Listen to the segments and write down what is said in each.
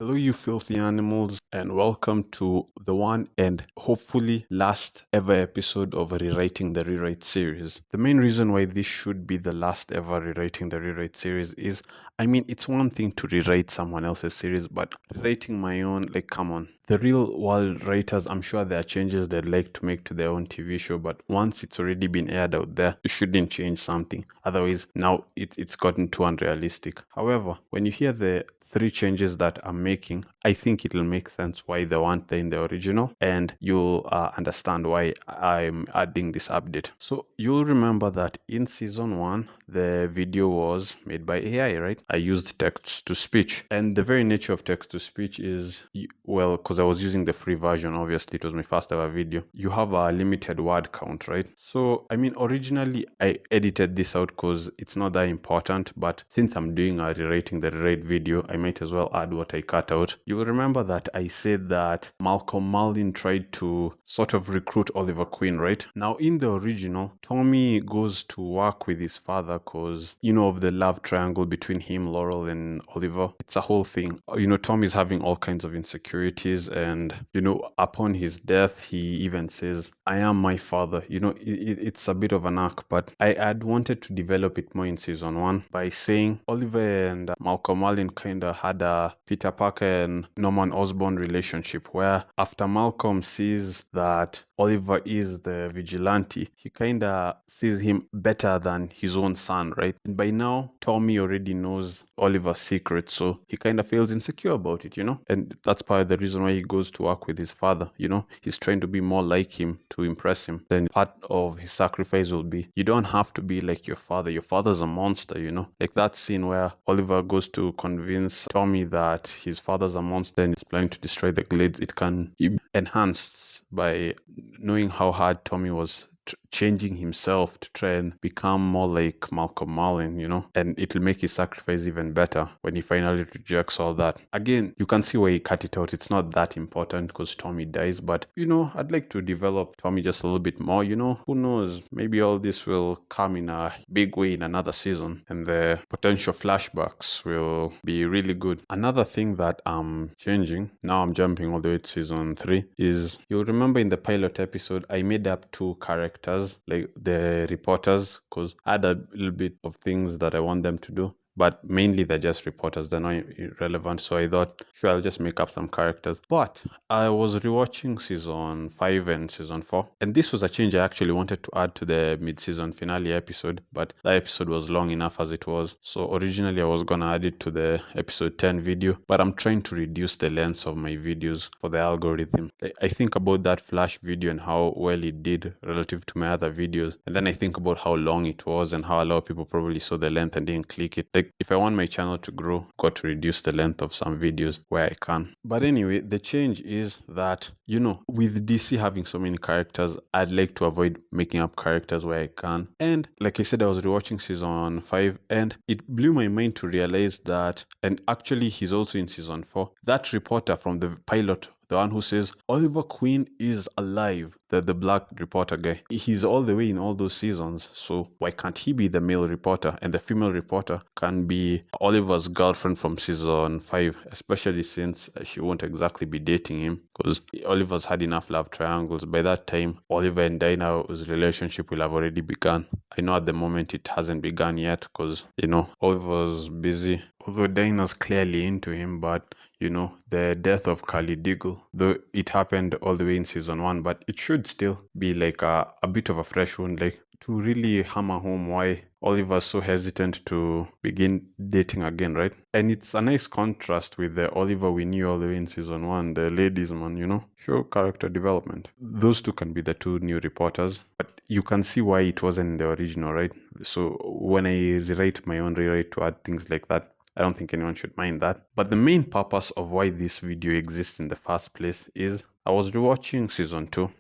Hello, you filthy animals, and welcome to the one and hopefully last ever episode of Rewriting the Rewrite series. The main reason why this should be the last ever Rewriting the Rewrite series is, it's one thing to rewrite someone else's series, but rewriting my own, like, come on. The real world writers, I'm sure there are changes they'd like to make to their own TV show, but once it's already been aired out there, you shouldn't change something. Otherwise, now it's gotten too unrealistic. However, when you hear the three changes that I'm making, I think it'll make sense why they weren't there in the original, and you'll understand why I'm adding this update. So you'll remember that in season 1, the video was made by AI, right? I used text to speech, and the very nature of text to speech is, well, because I was using the free version, obviously it was my first ever video, you have a limited word count, right? So, originally I edited this out because it's not that important, but since I'm doing a rewriting the rewrite video, I might as well add what I cut out. You will remember that I said that Merlyn tried to sort of recruit Oliver Queen, right? Now, in the original, Tommy goes to work with his father because, of the love triangle between him, Laurel, and Oliver. It's a whole thing. Tommy's having all kinds of insecurities, and, upon his death, he even says, I am my father. It's a bit of an arc, but I had wanted to develop it more in season 1 by saying Oliver and Malcolm Merlyn kind of had a Peter Parker and Norman Osborn relationship where after Malcolm sees that Oliver is the vigilante, he kind of sees him better than his own son, right? And by now, Tommy already knows Oliver's secret, so he kind of feels insecure about it, And that's part of the reason why he goes to work with his father, He's trying to be more like him to impress him. Then part of his sacrifice will be, you don't have to be like your father. Your father's a monster, Like that scene where Oliver goes to convince Tommy that his father's a monster and is planning to destroy the glades. It can be enhanced by knowing how hard Tommy was changing himself to try and become more like Malcolm Merlyn, and it'll make his sacrifice even better when he finally rejects all that. Again, you can see why he cut it out. It's not that important because Tommy dies, but I'd like to develop Tommy just a little bit more, who knows, maybe all this will come in a big way in another season and the potential flashbacks will be really good. Another thing that I'm changing, now I'm jumping all the way to season 3, is you'll remember in the pilot episode I made up 2 characters, like the reporters, because I had a little bit of things that I want them to do. But mainly they're just reporters, they're not irrelevant. So I thought, sure, I'll just make up some characters. But I was rewatching season 5 and season 4. And this was a change I actually wanted to add to the mid-season finale episode. But that episode was long enough as it was. So originally I was going to add it to the episode 10 video. But I'm trying to reduce the length of my videos for the algorithm. I think about that Flash video and how well it did relative to my other videos. And then I think about how long it was and how a lot of people probably saw the length and didn't click it. Like, if I want my channel to grow, I've got to reduce the length of some videos where I can. But anyway, the change is that, with DC having so many characters, I'd like to avoid making up characters where I can. And like I said, I was rewatching season 5 and it blew my mind to realize that, and actually he's also in season 4, that reporter from the pilot, the one who says Oliver Queen is alive, the black reporter guy. He's all the way in all those seasons, so why can't he be the male reporter? And the female reporter can be Oliver's girlfriend from season 5, especially since she won't exactly be dating him, because Oliver's had enough love triangles. By that time, Oliver and Dinah's relationship will have already begun. I know at the moment it hasn't begun yet, because, Oliver's busy. Although Dinah's clearly into him, but the death of Carly Diggle, though it happened all the way in season 1, but it should still be like a bit of a fresh wound, like to really hammer home why Oliver's so hesitant to begin dating again, right? And it's a nice contrast with the Oliver we knew all the way in season 1, the ladies man, show character development. Those two can be the 2 new reporters, but you can see why it wasn't in the original, right? So when I rewrite my own rewrite to add things like that, I don't think anyone should mind that. But the main purpose of why this video exists in the first place is I was rewatching season 2.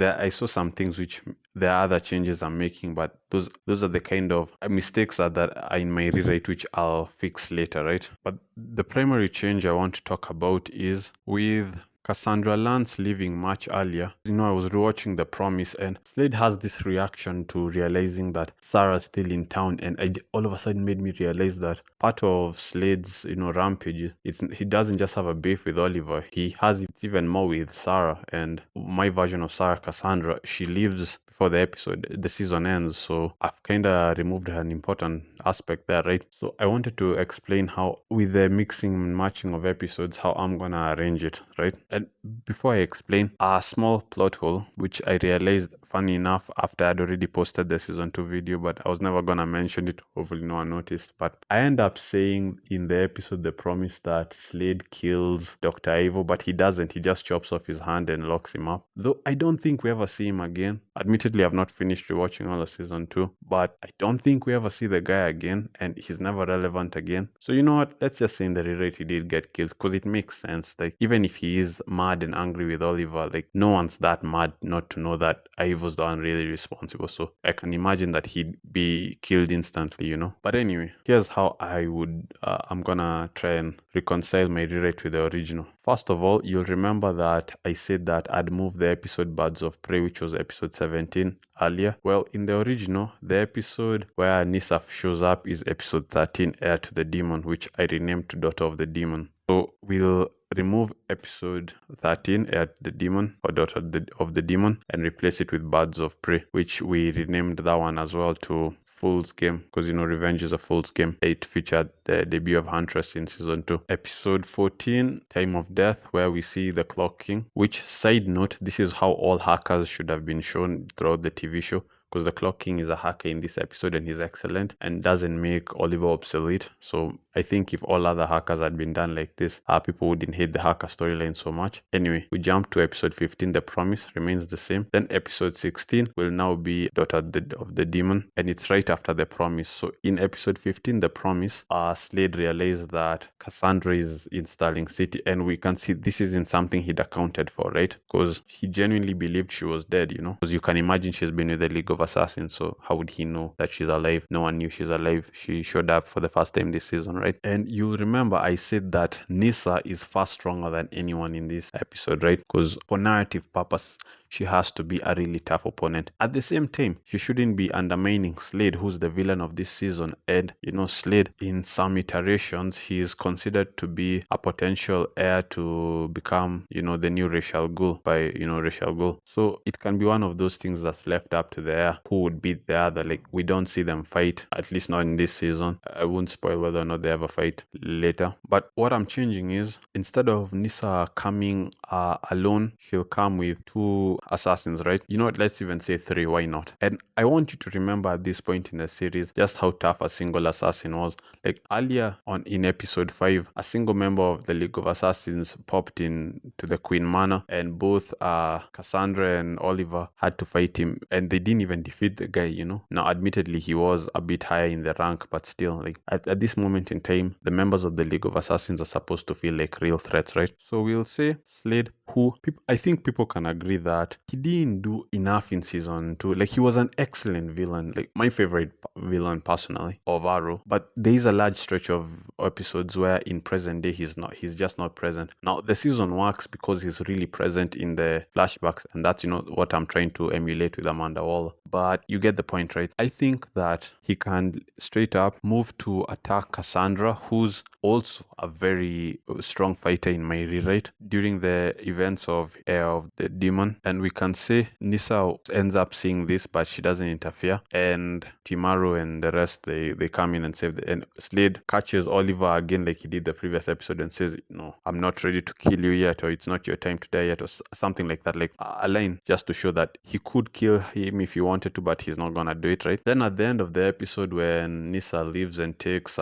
I saw some things which there are other changes I'm making, but those are the kind of mistakes that are in my rewrite which I'll fix later, right? But the primary change I want to talk about is with Cassandra lands leaving much earlier. I was rewatching The Promise, and Slade has this reaction to realizing that Sarah's still in town, and it all of a sudden made me realize that part of Slade's, rampage, he doesn't just have a beef with Oliver, he has it even more with Sarah. And my version of Sarah, Cassandra, she leaves before the season ends, so I've kind of removed an important aspect there, right? So I wanted to explain how, with the mixing and matching of episodes, how I'm gonna arrange it, right? And before I explain, a small plot hole, which I realized, funny enough, after I'd already posted the season 2 video, but I was never gonna mention it, hopefully no one noticed. But I end up saying in the episode The Promise that Slade kills Dr. Ivo, but he doesn't. He just chops off his hand and locks him up. Though I don't think we ever see him again. Admittedly, I've not finished rewatching all of season 2, but I don't think we ever see the guy again, and he's never relevant again. So you know what? Let's just say in the rewrite he did get killed, because it makes sense. Like, even if he is mad and angry with Oliver, like, no one's that mad not to know that Ivo's the one really responsible. So I can imagine that he'd be killed instantly, But anyway, here's how I'm gonna try and reconcile my rewrite with the original. First of all, you'll remember that I said that I'd move the episode Birds of Prey, which was episode 17, earlier. Well, in the original, the episode where Nissa shows up is episode 13, Heir to the Demon, which I renamed to Daughter of the Demon. So we'll remove episode 13, Heir to the Demon, or Daughter of the Demon, and replace it with Birds of Prey, which we renamed that one as well to Fool's Game, because Revenge is a Fool's Game. It featured the debut of Huntress in season 2. Episode 14, Time of Death, where we see the Clock King, which, side note, this is how all hackers should have been shown throughout the TV show, because the Clock King is a hacker in this episode and he's excellent and doesn't make Oliver obsolete. So I think if all other hackers had been done like this, people wouldn't hate the hacker storyline so much. Anyway, we jump to episode 15, The Promise remains the same. Then episode 16 will now be Daughter of the Demon, and it's right after The Promise. So in episode 15, The Promise, Slade realized that Cassandra is in Starling City, and we can see this isn't something he'd accounted for, right? Because he genuinely believed she was dead, Because you can imagine she's been with the League of Assassins, so how would he know that she's alive? No one knew she's alive. She showed up for the first time this season, right? And you'll remember I said that Nissa is far stronger than anyone in this episode, right? Because for narrative purpose, she has to be a really tough opponent. At the same time, she shouldn't be undermining Slade, who's the villain of this season. And, Slade, in some iterations, he is considered to be a potential heir to become, the new Ra's al Ghul by, Ra's al Ghul. So it can be one of those things that's left up to the heir who would beat the other. Like, we don't see them fight, at least not in this season. I won't spoil whether or not they ever fight later. But what I'm changing is, instead of Nissa coming alone, she'll come with 2 assassins, right? You know what, let's even say 3, why not? And I want you to remember at this point in the series just how tough a single assassin was. Like, earlier on in episode 5, a single member of the League of Assassins popped in to the Queen Manor, and both Cassandra and Oliver had to fight him, and they didn't even defeat the guy, Now, admittedly, he was a bit higher in the rank, but still, like, at this moment in time, the members of the League of Assassins are supposed to feel like real threats, right? So we'll say Slade, who I think people can agree that he didn't do enough in season 2. Like, he was an excellent villain, like my favorite villain personally of Arrow. But there is a large stretch of episodes where in present day he's just not present. Now the season works because he's really present in the flashbacks, and that's what I'm trying to emulate with Amanda Waller. But you get the point, right? I think that he can straight up move to attack Cassandra, who's also a very strong fighter in my rewrite, during the events of Heir of the Demon. And we can say Nissa ends up seeing this, but she doesn't interfere, and Timaru and the rest, they come in and save and Slade catches Oliver again like he did the previous episode and says, no, I'm not ready to kill you yet, or it's not your time to die yet, or something like that, like a line just to show that he could kill him if he wanted to, but he's not gonna do it, right? Then at the end of the episode, when Nissa leaves and takes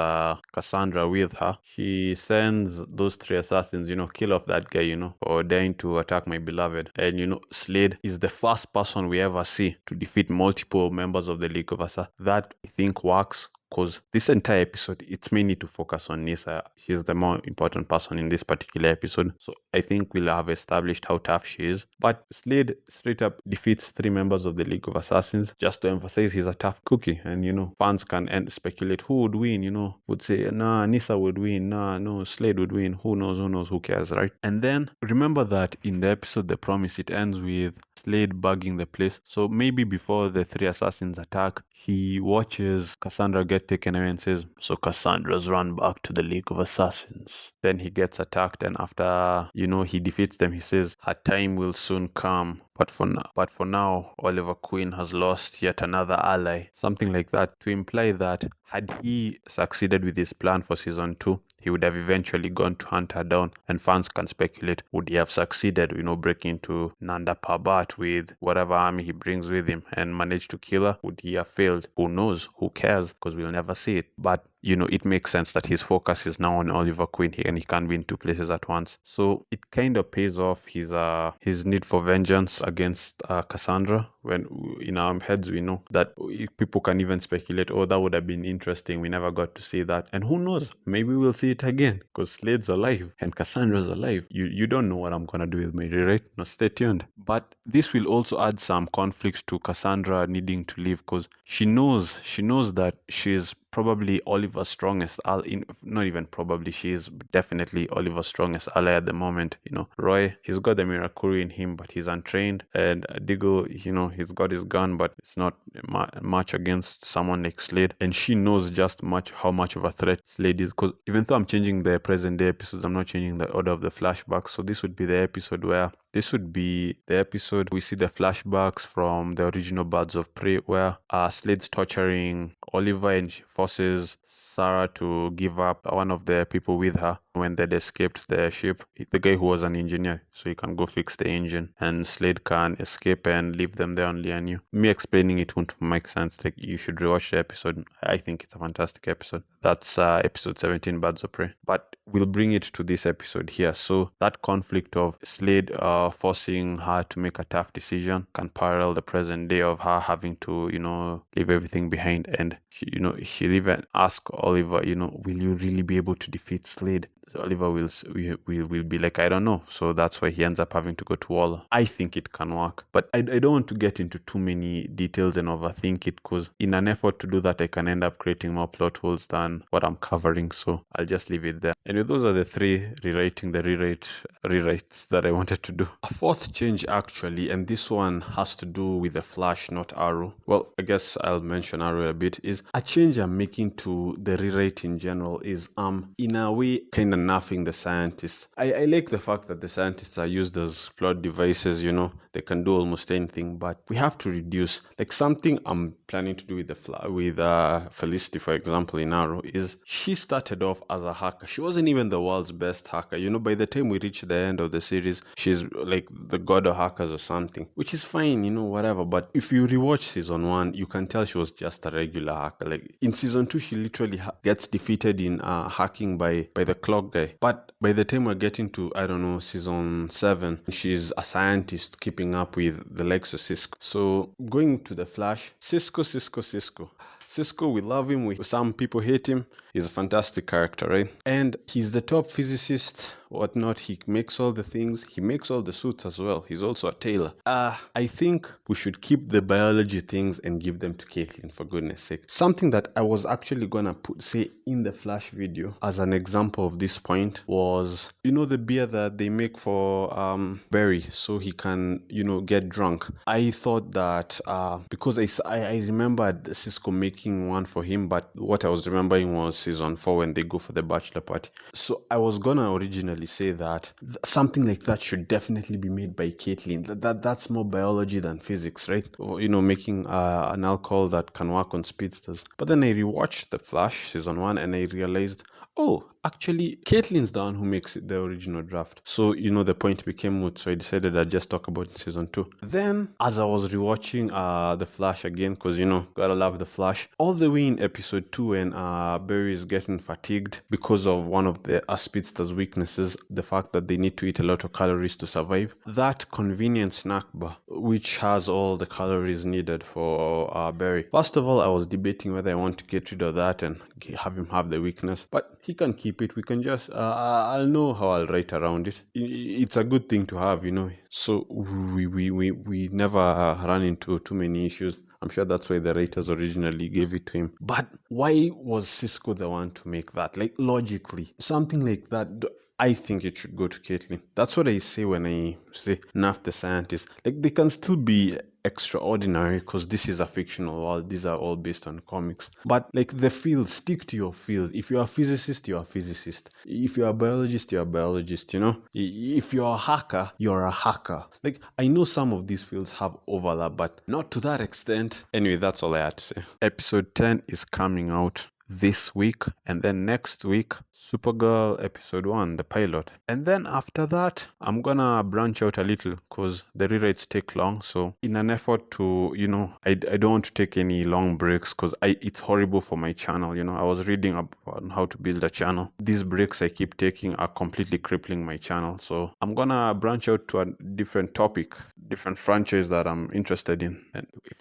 Cassandra with her, she sends those 3 assassins, kill off that guy, for daring to attack my beloved. And Slade is the first person we ever see to defeat multiple members of the League of Assassins. That, I think, works because this entire episode, it's mainly to focus on Nissa. She's the more important person in this particular episode. So I think we'll have established how tough she is. But Slade straight up defeats 3 members of the League of Assassins just to emphasize he's a tough cookie. And, fans can speculate who would win, would say, nah, Nissa would win, nah, no, Slade would win, who knows, who cares, right? And then remember that in the episode The Promise, it ends with Slade bugging the place. So maybe before the 3 assassins attack, he watches Cassandra get taken away and says, so Cassandra's run back to the League of Assassins. Then he gets attacked, and after, he defeats them, he says, her time will soon come. But for now, Oliver Queen has lost yet another ally. Something like that, to imply that had he succeeded with his plan for season 2, he would have eventually gone to hunt her down, and fans can speculate, would he have succeeded, breaking into Nanda Parbat with whatever army he brings with him and managed to kill her? Would he have failed? Who knows? Who cares? Because we'll never see it. But it makes sense that his focus is now on Oliver Queen and he can't be in 2 places at once. So it kind of pays off his need for vengeance against Cassandra, when in our heads we know that people can even speculate, oh, that would have been interesting, we never got to see that. And who knows, maybe we'll see it again, because Slade's alive and Cassandra's alive. You don't know what I'm gonna do with my rewrite. No, stay tuned. But this will also add some conflict to Cassandra needing to leave, because she knows that she's probably Oliver's strongest not even probably, she is definitely Oliver's strongest ally at the moment. Roy, he's got the Mirakuru in him, but he's untrained, and Diggle, he's got his gun, but it's not much against someone like Slade. And she knows just how much of a threat Slade is, because even though I'm changing the present day episodes, I'm not changing the order of the flashbacks. So this would be the episode we see the flashbacks from the original Birds of Prey, where Slade's torturing Oliver and she forces Sarah to give up one of the people with her when they'd escaped the ship, the guy who was an engineer, so he can go fix the engine, and Slade can escape and leave them there only and you. Me explaining it won't make sense. Like, you should rewatch the episode. I think it's a fantastic episode. That's episode 17, Birds of Prey. But we'll bring it to this episode here. So that conflict of Slade forcing her to make a tough decision can parallel the present day of her having to, leave everything behind. And she'll even ask Oliver, will you really be able to defeat Slade? So Oliver will be like, I don't know. So that's why he ends up having to go to Waller. I think it can work, but I don't want to get into too many details and overthink it, because in an effort to do that, I can end up creating more plot holes than what I'm covering. So I'll just leave it there. Anyway, those are the 3 rewriting the rewrites that I wanted to do. A 4th change, actually, and this one has to do with the Flash, not Arrow. Well, I guess I'll mention Arrow a bit. Is a change I'm making to the rewrite in general is in a way kind of nerfing the scientists. I like the fact that the scientists are used as plot devices. They can do almost anything, but we have to reduce. Like, something I'm planning to do with Felicity, for example, in Arrow, is she started off as a hacker. She wasn't even the world's best hacker. By the time we reach the end of the series, she's like the god of hackers or something, which is fine, whatever. But if you rewatch season 1, you can tell she was just a regular hacker. Like, in season 2, she literally gets defeated in hacking by the clock guy. But by the time we're getting to, I don't know, season 7, she's a scientist keeping up with the likes of Cisco. So going to the Flash, Cisco. Cisco, we love him. Some people hate him. He's a fantastic character, right? And he's the top physicist, whatnot. He makes all the things. He makes all the suits as well. He's also a tailor. I think we should keep the biology things and give them to Caitlin, for goodness sake. Something that I was actually gonna say in the Flash video as an example of this point was, the beer that they make for Barry, so he can, get drunk. I thought that because I remembered Cisco making one for him, but what I was remembering was season 4 when they go for the bachelor party. So I was gonna originally say that something like that should definitely be made by Caitlin. That's more biology than physics, right? Or, making an alcohol that can work on speedsters. But then I rewatched The Flash season 1 and I realized, oh, actually, Caitlyn's the one who makes it the original draft. So, the point became moot. So I decided I'd just talk about season 2. Then, as I was rewatching The Flash again, because, gotta love The Flash, all the way in episode 2 when Barry is getting fatigued because of one of the Speedster's weaknesses, the fact that they need to eat a lot of calories to survive. That convenient snack bar, which has all the calories needed for Barry. First of all, I was debating whether I want to get rid of that and have him have the weakness, but he can keep it. We can just, I'll know how I'll write around it. It's a good thing to have, So we never run into too many issues. I'm sure that's why the writers originally gave it to him. But why was Cisco the one to make that? Like, logically, something like that, I think it should go to Caitlyn. That's what I say when I say Nerf the Scientists. Like, they can still be extraordinary because this is a fictional world. These are all based on comics. But like the field, stick to your field. If you're a physicist, you're a physicist. If you're a biologist, you're a biologist, If you're a hacker, you're a hacker. Like, I know some of these fields have overlap, but not to that extent. Anyway, that's all I had to say. Episode 10 is coming out this week, and then next week, Supergirl episode 1, the pilot. And then after that, I'm gonna branch out a little because the rewrites take long. So in an effort to, I don't want to take any long breaks because it's horrible for my channel. I was reading up on how to build a channel. These breaks I keep taking are completely crippling my channel. So I'm gonna branch out to a different topic, different franchise that I'm interested in. And if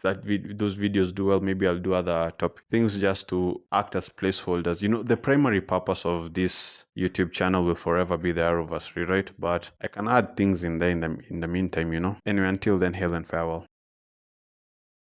those videos do well, maybe I'll do other topic things just to act as placeholders. The primary purpose of this YouTube channel will forever be the Arrowverse rewrite, but I can add things in there in the meantime, Anyway, until then, hail and farewell.